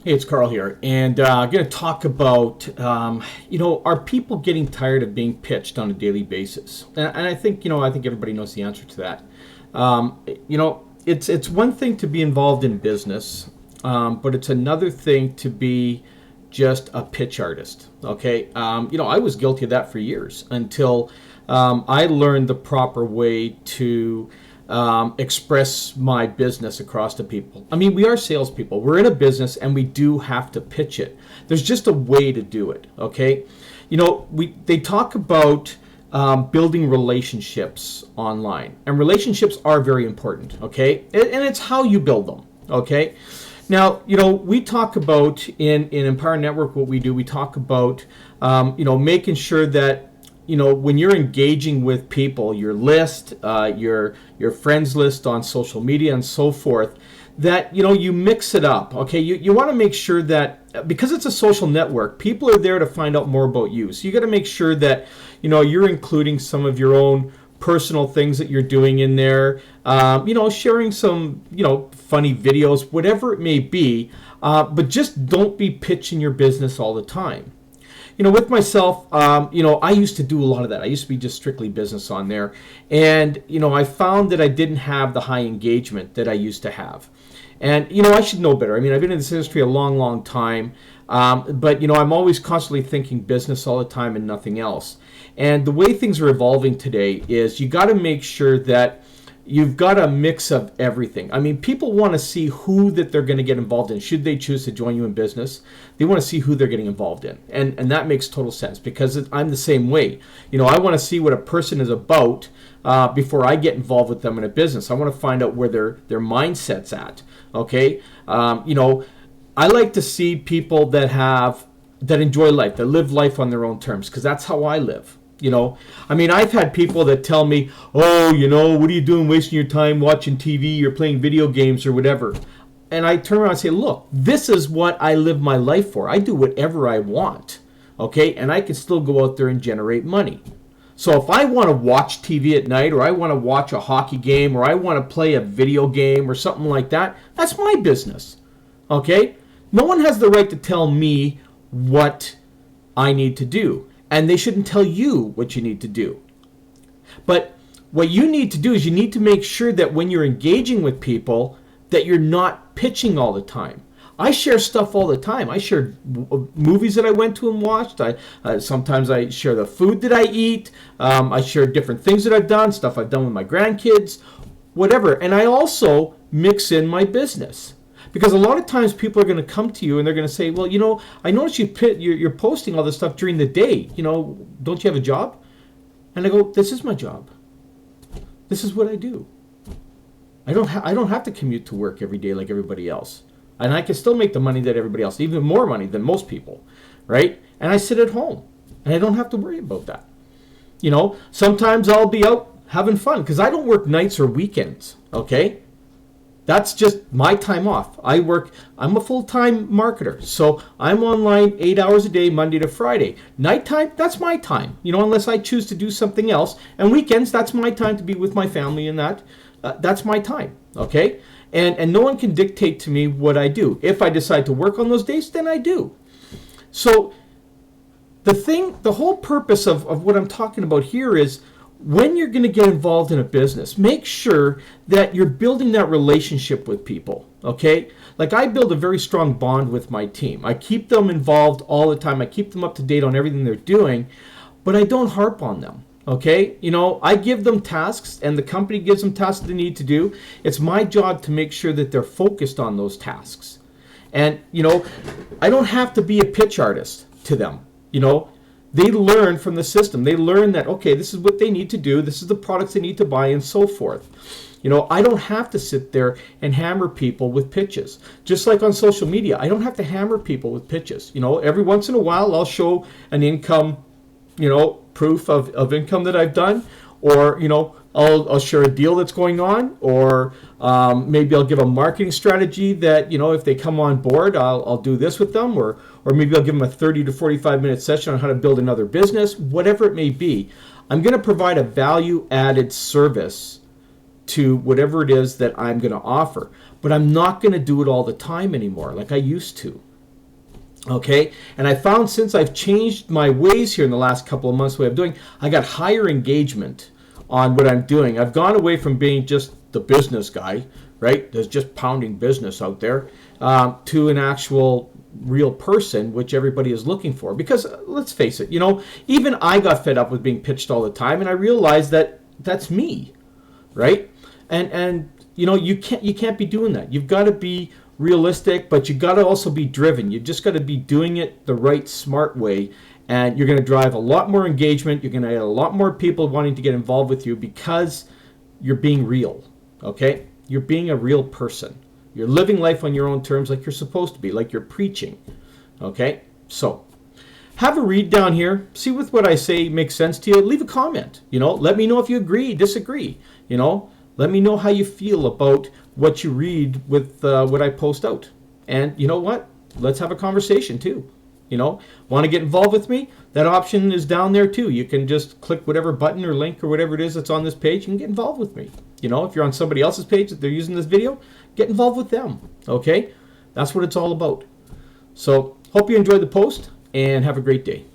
Hey, it's Carl here, and I'm going to talk about, are people getting tired of being pitched on a daily basis? And I think, I think everybody knows the answer to that. It's one thing to be involved in business, but it's another thing to be just a pitch artist. Okay, I was guilty of that for years until I learned the proper way to express my business across to people. I mean, we are salespeople. We're in a business, and we do have to pitch it. There's just a way to do it. Okay, they talk about building relationships online, and relationships are very important. Okay, and it's how you build them. Okay. Now, we talk about in Empower Network, what we do, we talk about, making sure that when you're engaging with people, your list, your friends list on social media and so forth, that you mix it up. Okay, you want to make sure that because it's a social network, people are there to find out more about you. So you got to make sure that you're including some of your own personal things that you're doing in there. Sharing some funny videos, whatever it may be. But just don't be pitching your business all the time. With myself, I used to do a lot of that. I used to be just strictly business on there. And, I found that I didn't have the high engagement that I used to have. And, I should know better. I mean, I've been in this industry a long, long time. But, I'm always constantly thinking business all the time and nothing else. And the way things are evolving today is you got to make sure that you've got a mix of everything. I mean, people want to see who that they're going to get involved in. Should they choose to join you in business, they want to see who they're getting involved in. And that makes total sense because I'm the same way. I want to see what a person is about before I get involved with them in a business. I want to find out where their mindset's at. Okay? I like to see people that enjoy life, that live life on their own terms, because that's how I live. I've had people that tell me, oh, what are you doing wasting your time watching TV or playing video games or whatever? And I turn around and say, look, this is what I live my life for. I do whatever I want, okay? And I can still go out there and generate money. So if I want to watch TV at night, or I want to watch a hockey game, or I want to play a video game or something like that, that's my business, okay? No one has the right to tell me what I need to do. And they shouldn't tell you what you need to do. But what you need to do is you need to make sure that when you're engaging with people, that you're not pitching all the time. I share stuff all the time. I share movies that I went to and watched. Sometimes I share the food that I eat. I share different things that I've done, stuff I've done with my grandkids, whatever. And I also mix in my business. Because a lot of times people are going to come to you and they're going to say, well, I notice you're posting all this stuff during the day. Don't you have a job? And I go, this is my job. This is what I do. I don't have to commute to work every day like everybody else. And I can still make the money that everybody else, even more money than most people, right? And I sit at home and I don't have to worry about that. Sometimes I'll be out having fun because I don't work nights or weekends, okay? That's just my time off. I'm a full-time marketer. So I'm online 8 hours a day, Monday to Friday. Nighttime, that's my time, unless I choose to do something else. And weekends, that's my time to be with my family and that's my time, okay? And no one can dictate to me what I do. If I decide to work on those days, then I do. So the whole purpose of what I'm talking about here is when you're going to get involved in a business, make sure that you're building that relationship with people, okay? Like I build a very strong bond with my team. I keep them involved all the time. I keep them up to date on everything they're doing, but I don't harp on them, okay? I give them tasks and the company gives them tasks they need to do. It's my job to make sure that they're focused on those tasks. And, I don't have to be a pitch artist to them, They learn from the system. They learn that, okay, this is what they need to do. This is the products they need to buy and so forth. I don't have to sit there and hammer people with pitches. Just like on social media, I don't have to hammer people with pitches. Every once in a while, I'll show an income, proof of income that I've done, or, I'll share a deal that's going on, or maybe I'll give a marketing strategy that, if they come on board, I'll do this with them, or maybe I'll give them a 30 to 45 minute session on how to build another business, whatever it may be. I'm going to provide a value added service to whatever it is that I'm going to offer, but I'm not going to do it all the time anymore like I used to. Okay, and I found since I've changed my ways here in the last couple of months, the way I'm doing, I got higher engagement on what I'm doing. I've gone away from being just the business guy, right? There's just pounding business out there, to an actual real person, which everybody is looking for. Because let's face it, even I got fed up with being pitched all the time, and I realized that that's me, right? And you can't be doing that. You've got to be realistic, but you got to also be driven. You just got to be doing it the right, smart way, and you're going to drive a lot more engagement. You're going to get a lot more people wanting to get involved with you because you're being real. Okay, you're being a real person. You're living life on your own terms, like you're supposed to be, like you're preaching. Okay, so have a read down here. See if what I say makes sense to you. Leave a comment. Let me know if you agree, disagree. Let me know how you feel about what you read with what I post out. And you know what? Let's have a conversation too. Want to get involved with me? That option is down there too. You can just click whatever button or link or whatever it is that's on this page and get involved with me. If you're on somebody else's page that they're using this video, get involved with them. Okay? That's what it's all about. So, hope you enjoyed the post and have a great day.